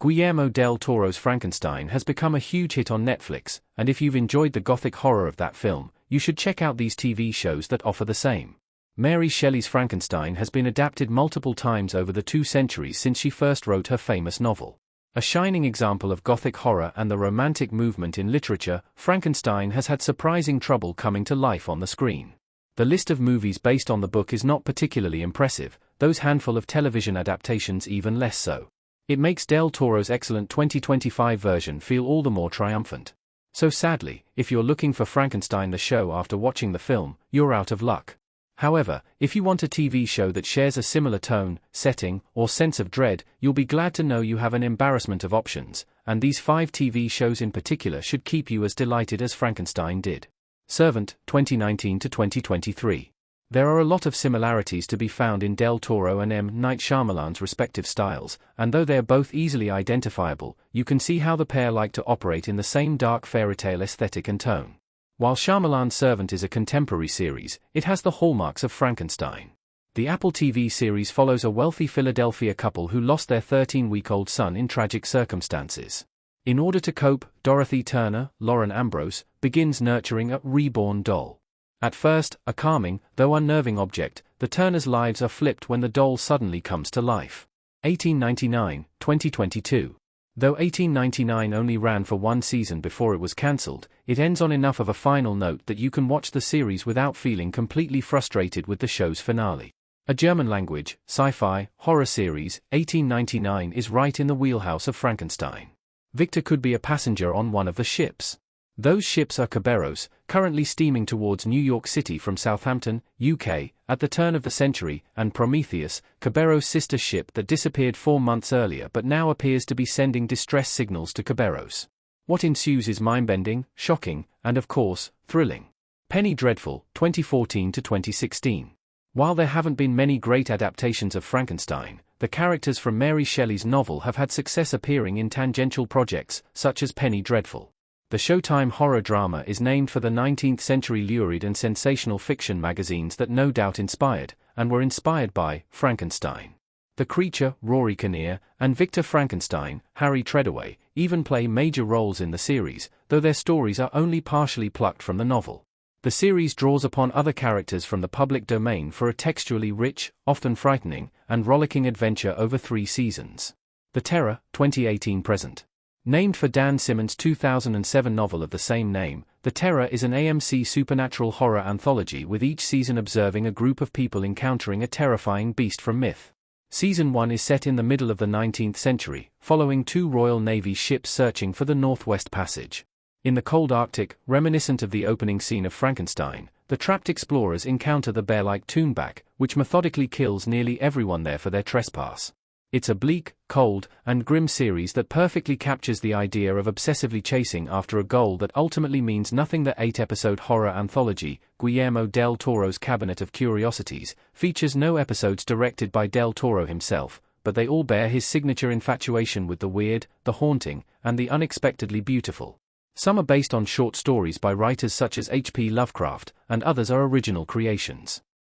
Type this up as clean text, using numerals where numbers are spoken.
Guillermo Del Toro's Frankenstein has become a huge hit on Netflix, and if you've enjoyed the gothic horror of that film, you should check out these TV shows that offer the same. Mary Shelley's Frankenstein has been adapted multiple times over the 2 centuries since she first wrote her famous novel. A shining example of gothic horror and the romantic movement in literature, Frankenstein has had surprising trouble coming to life on the screen. The list of movies based on the book is not particularly impressive, those handful of television adaptations even less so. It makes Del Toro's excellent 2025 version feel all the more triumphant. So sadly, if you're looking for Frankenstein the show after watching the film, you're out of luck. However, if you want a TV show that shares a similar tone, setting, or sense of dread, you'll be glad to know you have an embarrassment of options, and these 5 TV shows in particular should keep you as delighted as Frankenstein did. Servant, 2019 to 2023. There are a lot of similarities to be found in Del Toro and M. Night Shyamalan's respective styles, and though they are both easily identifiable, you can see how the pair like to operate in the same dark fairytale aesthetic and tone. While Shyamalan's Servant is a contemporary series, it has the hallmarks of Frankenstein. The Apple TV series follows a wealthy Philadelphia couple who lost their 13-week-old son in tragic circumstances. In order to cope, Dorothy Turner, Lauren Ambrose, begins nurturing a reborn doll. At first, a calming, though unnerving object, the Turners' lives are flipped when the doll suddenly comes to life. 1899, 2022. Though 1899 only ran for 1 season before it was cancelled, it ends on enough of a final note that you can watch the series without feeling completely frustrated with the show's finale. A German-language, sci-fi, horror series, 1899 is right in the wheelhouse of Frankenstein. Victor could be a passenger on one of the ships. Those ships are Kerberos, currently steaming towards New York City from Southampton, UK, at the turn of the century, and Prometheus, Kerberos' sister ship that disappeared 4 months earlier but now appears to be sending distress signals to Kerberos. What ensues is mind-bending, shocking, and of course, thrilling. Penny Dreadful, 2014 to 2016. While there haven't been many great adaptations of Frankenstein, the characters from Mary Shelley's novel have had success appearing in tangential projects, such as Penny Dreadful. The Showtime horror drama is named for the 19th-century lurid and sensational fiction magazines that no doubt inspired, and were inspired by, Frankenstein. The creature, Rory Kinnear, and Victor Frankenstein, Harry Treadaway, even play major roles in the series, though their stories are only partially plucked from the novel. The series draws upon other characters from the public domain for a textually rich, often frightening, and rollicking adventure over 3 seasons. The Terror, 2018-present. Named for Dan Simmons' 2007 novel of the same name, The Terror is an AMC supernatural horror anthology with each season observing a group of people encountering a terrifying beast from myth. Season 1 is set in the middle of the 19th century, following 2 Royal Navy ships searching for the Northwest Passage. In the cold Arctic, reminiscent of the opening scene of Frankenstein, the trapped explorers encounter the bear-like toonback, which methodically kills nearly everyone there for their trespass. It's a bleak, cold, and grim series that perfectly captures the idea of obsessively chasing after a goal that ultimately means nothing. The 8-episode horror anthology, Guillermo del Toro's Cabinet of Curiosities, features no episodes directed by Del Toro himself, but they all bear his signature infatuation with the weird, the haunting, and the unexpectedly beautiful. Some are based on short stories by writers such as H.P. Lovecraft, and others are original creations.